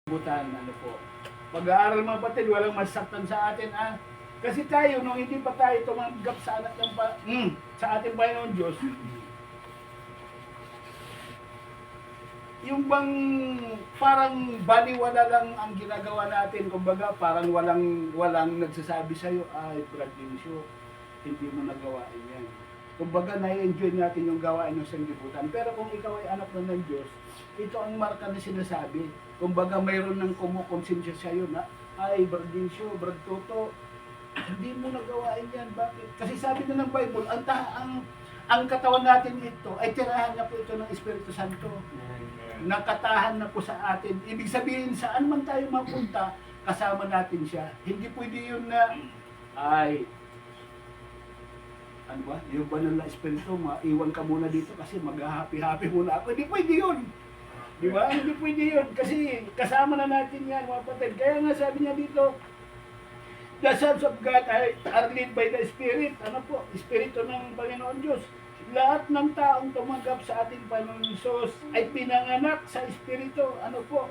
Butan, ano po. Pag-aaral mga kapatid, walang masaktan sa atin, ah. Kasi tayo, nung hindi pa tayo tumanggap sa anak ng sa ating Panginoon Diyos, yung bang parang baliwala lang ang ginagawa natin, kumbaga parang walang nagsasabi sa iyo, ay Brad Vinsyo, hindi mo nagawain yan. Kumbaga na-enjoy natin yung gawain ng sanglibutan. Pero kung ikaw ay anak ng Diyos, ito ang marka na sinasabi. Kumbaga mayroon ng kumukonsensya sa iyo na, ay Brad Vinsyo, Brad Toto, hindi mo nagawain yan. Bakit? Kasi sabi na ng Bible, ang katawan natin ito ay tirahan na po ito ng Espiritu Santo. Nakatahan na po sa atin. Ibig sabihin, saan man tayo mapunta, kasama natin siya. Hindi pwede yun na, ay, ano ba, yung banal na Espiritu, maiwan ka muna dito kasi mag-happy-happy muna ako. Hindi pwede yun. Di ba? Hindi pwede yun. Kasi kasama na natin yan, mga kapatid. Kaya nga sabi niya dito, the sons of God are led by the Spirit. Ano po? Espiritu ng Panginoon Diyos. Lahat ng taong tumanggap sa ating Panginoon Hesus ay pinanganak sa Espiritu. Ano po?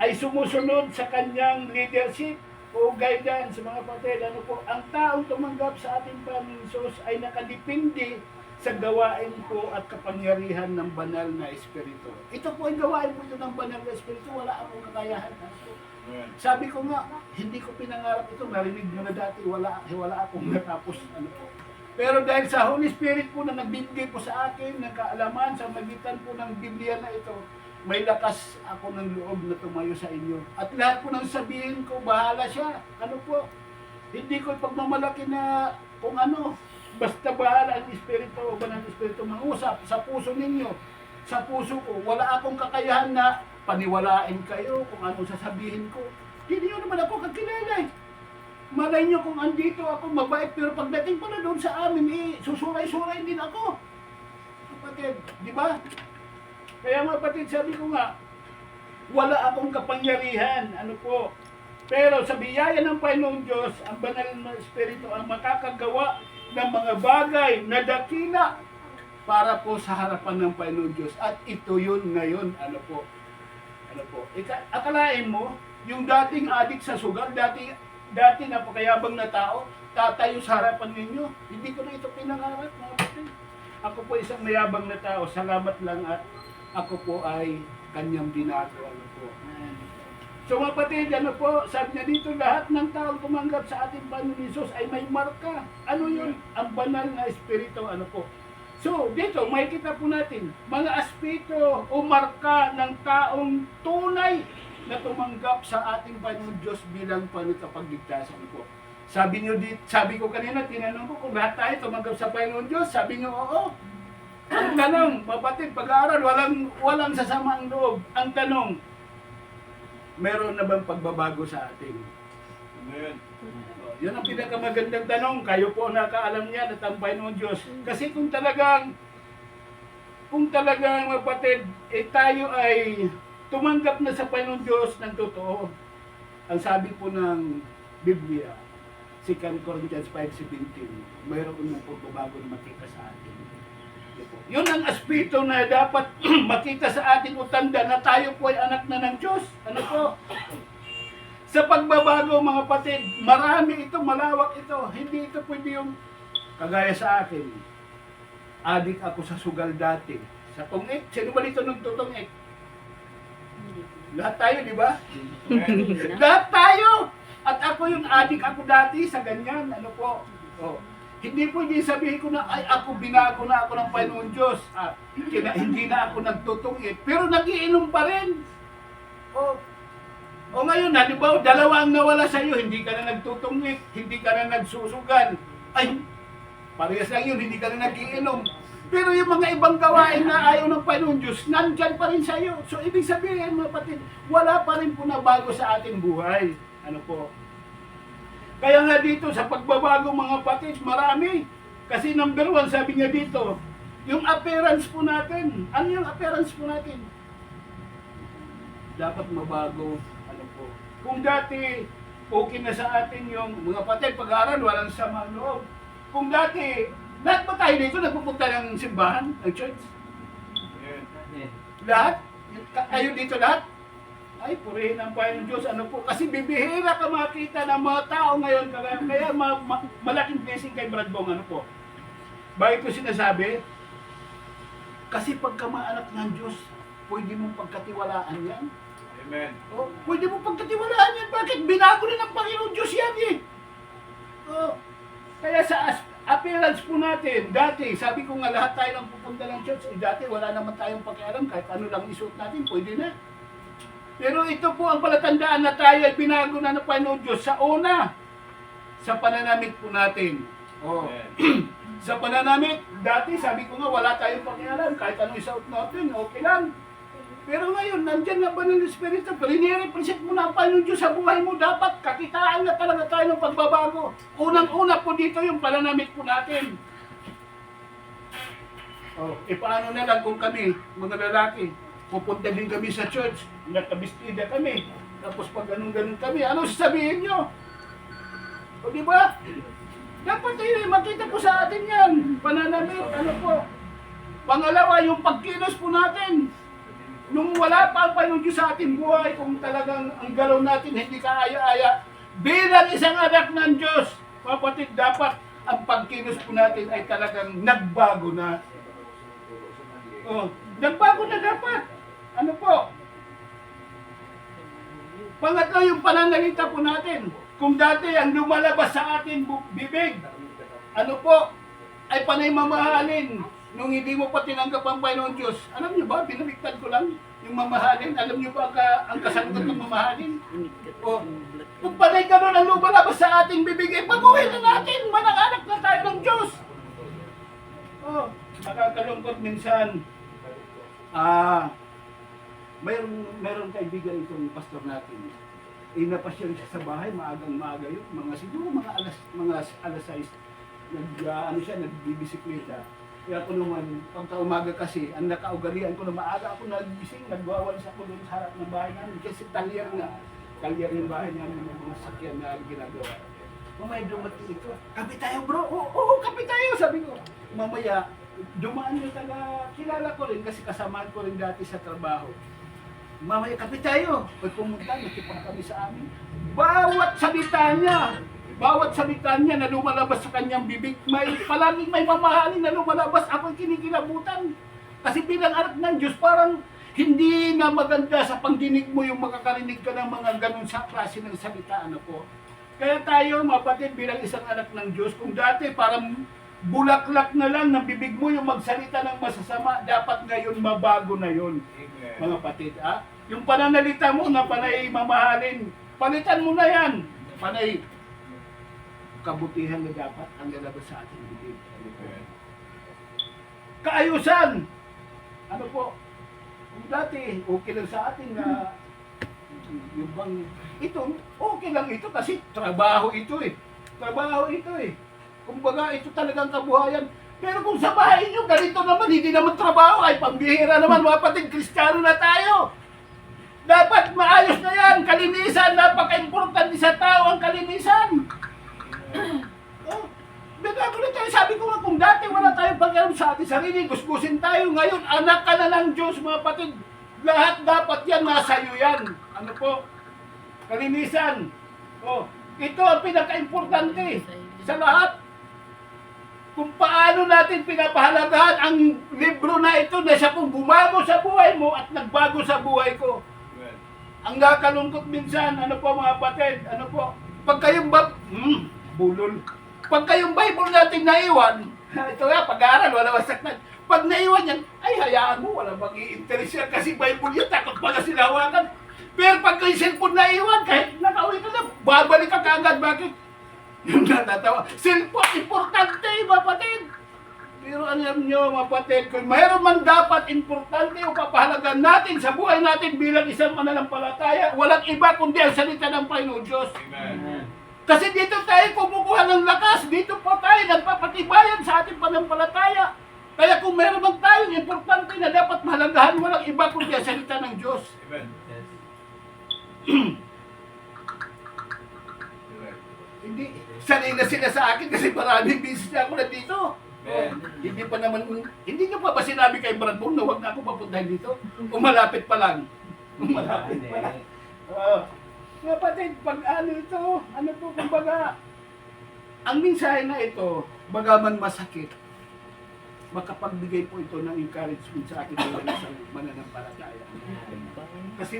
Ay sumusunod sa kanyang leadership o guidance, mga kapatid. Ano po? Ang taong tumanggap sa ating Panginoon Hesus ay nakadepende sa gawain po at kapangyarihan ng banal na Espiritu. Ito po ay gawain po ito ng banal na Espiritu. Wala akong kakayahan. Ano po? Sabi ko nga, hindi ko pinangarap ito. Narinig nyo na dati, wala akong natapos. Ano po? Pero dahil sa Holy Spirit po na nagbibigay po sa akin ng kaalaman sa magitan po ng Biblia na ito, may lakas ako ng loob na tumayo sa inyo. At lahat po ng sabihin ko, bahala siya. Ano po? Hindi ko ipagmamalaki na kung ano, basta bahala ang Espiritu o banal Espiritu mangusap sa puso ninyo. Sa puso ko, wala akong kakayahan na paniwalain kayo kung anong sasabihin ko. Hindi nyo naman ako kakilala eh. Malay nyo kung andito ako mabait, pero pagdating pala doon sa amin, susuray-suray din ako. Kapatid, di ba? Kaya mga kapatid, sabi ko nga, wala akong kapangyarihan, ano po. Pero sa biyaya ng Panginoon Diyos, ang banal na Espiritu ang makakagawa ng mga bagay na dakila para po sa harapan ng Panginoon Diyos. At ito yun ngayon, ano po. Akalain mo, yung dating adik sa sugal, dati napakayabang na tao, tatayo sa harapan ninyo. Hindi ko na ito pinangarap, mga kapatid. Ako po isang mayabang na tao, salamat lang at ako po ay kanyang binago. Ano po. So mga kapatid, ano po, sabi niya dito, lahat ng taong tumanggap sa ating Panginoon Hesus ay may marka. Ano yun? Ang banal na Espiritu, ano po. So, dito, makikita po natin, mga aspeto o marka ng taong tunay na tumanggap sa ating Panginoon Diyos bilang panutapagligtasan po. Sabi ko kanina, tinanong ko kung lahat tayo tumanggap sa Panginoon Diyos, sabi niyo, oo. Ang tanong, kapatid, pag-aaral, walang sasama ang loob. Ang tanong, meron na bang pagbabago sa atin? Amen. Yun ang pinakamagandang tanong. Kayo po nakaalam niya at ang Panginoon Diyos. Kasi kung talagang kapatid, tayo ay tumanggap na sa Panginoon Diyos ng totoo. Ang sabi po ng Biblia, 2 Corinthians 5:17, mayroon ng pagbabago na makita sa atin. Yun ang aspeto na dapat makita sa atin o tanda na tayo po ay anak na ng Diyos. Ano po? Sa pagbabago, mga kapatid, marami ito, malawak ito. Hindi ito pwede yung kagaya sa akin. Adik ako sa sugal dati. Sa tungik, sino ba dito nung tutungik? Lahat tayo, di ba? Lahat tayo! At ako yung adik ako dati sa ganyan. Ano po? Oh. Hindi pwede sabihin ko na, ay ako binago na ako ng Panginoon Diyos. Hindi na ako nagtutungik. Pero nagiinom pa rin. O ngayon, halimbawa, dalawa ang nawala sa iyo, hindi ka na nagtutungik, hindi ka na nagsusugan. Ay, parehas lang yun, hindi ka na nagiinom. Pero yung mga ibang gawain na ayaw ng Panginoon Diyos, nandyan pa rin sa iyo. So, ibig sabihin, mga kapatid, wala pa rin po na bago sa ating buhay. Ano po? Kaya nga dito, sa pagbabago, mga kapatid, marami. Kasi number 1, sabi niya dito, yung appearance po natin. Ano yung appearance po natin? Dapat mabago. Ano po? Kung dati, okay na sa atin yung mga kapatid, pag-aaral, walang sama loob. Kung dati, lahat ba tayo dito nagpupunta ng simbahan, ng church? Lahat? Kayo dito lahat? ay purihin ang Panginoon Diyos. Ano po? Kasi bibihira ka makita ng mga tao ngayon. Kaya malaking blessing kay Brad Bong. Ano po? Bakit ko sinasabi? Kasi pagka mga anak ng Diyos, pwede mong pagkatiwalaan yan. Amen. Oh, pwede mong pagkatiwalaan yan. Bakit? Binago rin ng Panginoon Diyos yan eh. Oh, kaya sa appearance po natin, dati, sabi ko nga lahat tayo nang pupunta ng church, dati wala naman tayong pakialam, kahit ano lang isuot natin, pwede na. Pero ito po ang palatandaan na tayo ay binago na ng Panginoon Diyos sa una, sa pananamit po natin. Oh. Sa pananamit, dati sabi ko nga wala tayong pakialam, kahit ano isuot natin, okay lang. Pero ngayon, nandyan na ba ng Espiritu? Pero inirepresent mo na ang Panginoon Diyos sa buhay mo. Dapat kakitaan na talaga tayo ng pagbabago. Unang-una po dito yung pananamit po natin. Oh, paano na lang kung kami, mga lalaki, pupunta din kami sa church, nakabistida kami, tapos pag ganun-ganun kami, ano sasabihin nyo? O di ba? Dapat makita po sa atin yan. Pananamit, ano po. Pangalawa, yung pagkilos po natin. Nung wala pa ang Panginoon Diyos sa ating buhay, kung talagang ang galaw natin hindi kaaya-aya, bilang isang anak ng Diyos, kapatid, dapat ang pagkilos po natin ay talagang nagbago na. Oh, nagbago na dapat. Ano po? Pangatlo, yung pananalita po natin. Kung dati ang lumalabas sa ating bibig, ano po, ay panay mamahalin. Nung hindi mo pa tinanggap ang Panginoon Diyos, alam niyo ba, binaliktad ko lang yung mamahalin. Alam niyo ba ang kasagutan ng mamahalin? O, kung panay gano'n ang lumalabas sa ating bibig, baguhin na natin, manang-anak na tayo ng Diyos. O, nakakalungkot minsan. Mayroong kaibigan itong pastor natin. Inapasyal siya sa bahay, maagang-maaga yun, siguro mga alas 6, nagbibisikleta. Kaya ako naman, pagka-umaga kasi, ang nakaugalian ko na maaga ako nagising, nagwawalis ako doon sa harap ng bahay namin. Kasi talyer yung bahay namin ng mga sakyan na ginagawa. Mamaya dumating ito, kape tayo bro, oo, kape tayo, sabi ko. Mamaya, dumaan yung kilala ko rin kasi kasamaan ko rin dati sa trabaho. Mamaya kape tayo, pag pumunta, nakipang kami sa amin. Bawat salita niya na lumalabas sa kanyang bibig, palaging may mamahalin na lumalabas, ako'y kinikilabutan. Kasi bilang anak ng Diyos, parang hindi na maganda sa pangdinig mo yung makakarinig ka ng mga ganun sa klase ng salita, ano po. Kaya tayo, mapatid, bilang isang anak ng Diyos, kung dati parang bulaklak na lang ng bibig mo yung magsalita ng masasama, dapat ngayon mabago na yun, mga patid. Yung pananalita mo na panay mamahalin, palitan mo na yan. Panay kabutihan na dapat ang lalabas sa ating bibig. Kaayusan! Ano po? Kung dati, okay lang sa atin na yung bang, ito, okay lang ito kasi trabaho ito eh. Trabaho ito eh. Kumbaga, ito talagang kabuhayan. Pero kung sa bahay nyo, ganito naman, hindi naman trabaho, ay pambihira naman, mga patid, Kristiyano na tayo. Dapat maayos na yan, kalinisan, napaka-importante sa tao ang kalinisan. Bigla ko na tayo, sabi ko nga, kung dati wala tayong pag-alam sa ating sarili, gusgusin tayo, ngayon, anak ka na ng Diyos, mga patid, lahat dapat yan, nasa iyo yan. Ano po? Kalinisan. Ito ang pinaka-importante sa lahat. Kung paano natin pinapahalagahan ang libro na ito na siya kung bumago sa buhay mo at nagbago sa buhay ko. Ang nakalungkot minsan, ano po mga patid, ano po, pag kayong bulol. Pag kayong Bible natin naiwan, ito nga, pag-aaral, wala masaktan. Pag naiwan yan, ay hayaan mo, wala mag-i-interest yan kasi Bible yan, takot pa na sinawakan. Pero pag kayo cellphone naiwan, kahit nakauwi ka na, babalik ka kaagad, bakit? Yung natatawa, cellphone, importante, mapatid. Pero alam nyo, mapatid, kung mayroon man dapat importante o papahalagan natin sa buhay natin bilang isang mananampalataya, walang iba kundi ang salita ng Panginoon Diyos. Amen. Kasi dito tayo kumukuha ng lakas, dito po tayo nagpapatibayan sa ating panampalataya. Kaya kung meron man tayong importante na dapat mahalagahan, walang iba kundi ang salita ng Diyos. Amen. Hindi, sanay na sila sa akin kasi maraming business na ako na dito. Hindi pa naman, hindi nyo pa ba sinabi kay Brad Bong na huwag na ako papuntahin dito? Umalapit pa lang. Umalapit pa lang. Kapatid, pag ano ito, ano po, kumbaga, ang mensahe na ito, bagaman masakit, makapagbigay po ito ng encouragement sa ating mga isang mananampalataya. Kasi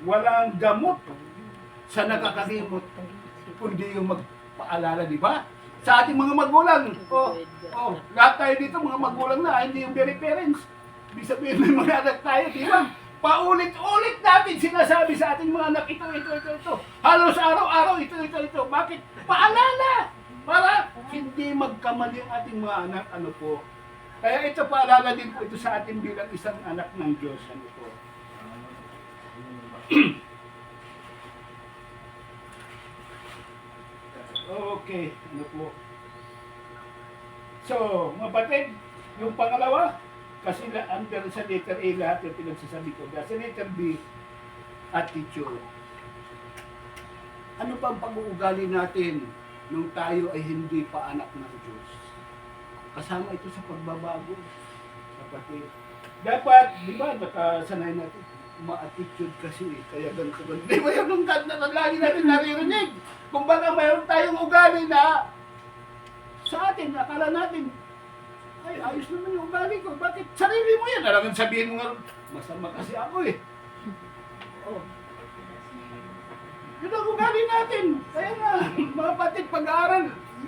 walang gamot sa nakakalimot, kundi yung magpaalala, di ba? Sa ating mga magulang, lahat tayo dito, mga magulang na, hindi yung very parents. Ibig sabihin may mga anak tayo, di ba? Paulit-ulit natin sinasabi sa ating mga anak, ito. Halos araw-araw, ito. Bakit? Paalala! Para hindi magkamali ang ating mga anak, ano po. Kaya ito, paalala din po ito sa atin bilang isang anak ng Diyos, ano po. Okay, ano po. So, mga kapatid, yung pangalawa, kasi under sa letter A lahat yung pinagsasabi ko. Sa letter B, attitude. Ano pa ang pag-uugali natin nung tayo ay hindi pa anak ng Diyos? Kasama ito sa pagbabago. Kapatid. Dapat, di ba, nakasanay natin, ma-attitude kasi, kaya ganito. Di ba yung kanta na lagi natin naririnig? Kumbaga mayroon tayong ugali na sa atin, akala natin, ay, ayos naman yung ugali ko. Bakit? Sarili mo yan. Alam sabihin mo nga, masama kasi ako eh. Yun ang ugali natin. Kaya nga, mga kapatid, pag-aaral,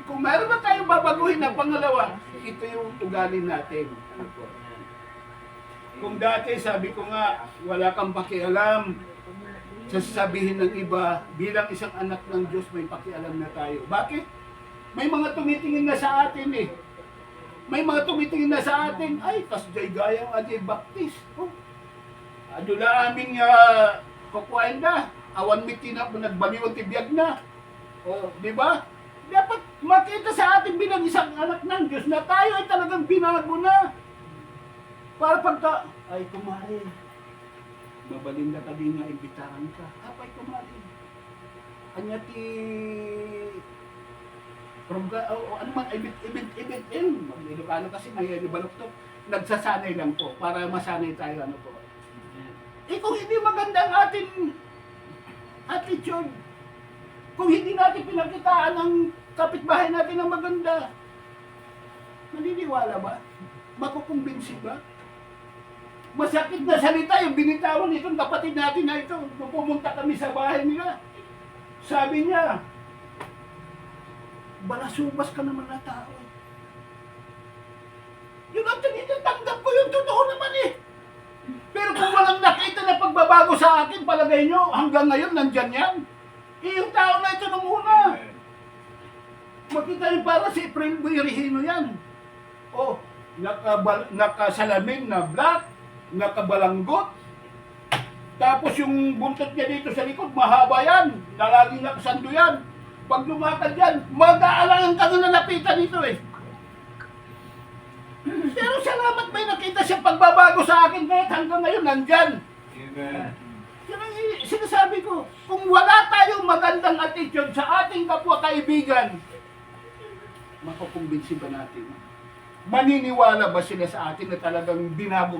kung meron na tayong babaguhin na pangalawa, ito yung ugali natin. Ano po? Kung dati, sabi ko nga, wala kang pakialam sa sasabihin ng iba, bilang isang anak ng Diyos, may pakialam na tayo. Bakit? May mga tumitingin na sa atin eh. May mga tumitingin na sa atin, ay, kasday gayang Ajay Baptist. Ano na aming kukuhain na, awan miti na, nagbaliwan tibiyag na. Di ba? Dapat makita sa atin bilang isang anak ng Diyos na tayo ay talagang binago na. Para pagka, ay kumari, mabalinda ka din nga, imbitahan ka. Apay kumari. Anya ti ano man, ibit in. Mag-Ilocano kasi may baluktot. Nagsasanay lang po para masanay tayo, ano po. Kung hindi maganda ang ating attitude, kung hindi natin pinakitaan ng kapitbahay natin ng maganda, maniniwala ba? Makukumbinsi ba? Masakit na salita yung binitawan nitong kapatid natin na ito. Nung pumunta kami sa bahay nila, sabi niya, balasubas ka naman na tao. Yun ang tinitanggap ko, yung totoo naman eh. Pero kung walang nakita na pagbabago sa akin, palagay nyo, hanggang ngayon nandyan yan. Yung tao na ito nung una. Makita nyo para si April Buirihino yan. Nakasalamin na black, nakabalanggot. Tapos yung buntot niya dito sa likod, mahaba yan. Laging nakasando yan. Pag lumakad yan, mag-aalangan ka na nalapitan nito eh. Pero salamat may nakita siya pagbabago sa akin kahit hanggang ngayon nandyan. Amen. Yan ang sinasabi ko. Kung wala tayong magandang attitude sa ating kapwa kaibigan, makukumbinsi ba natin? Maniniwala ba sila sa atin na talagang binago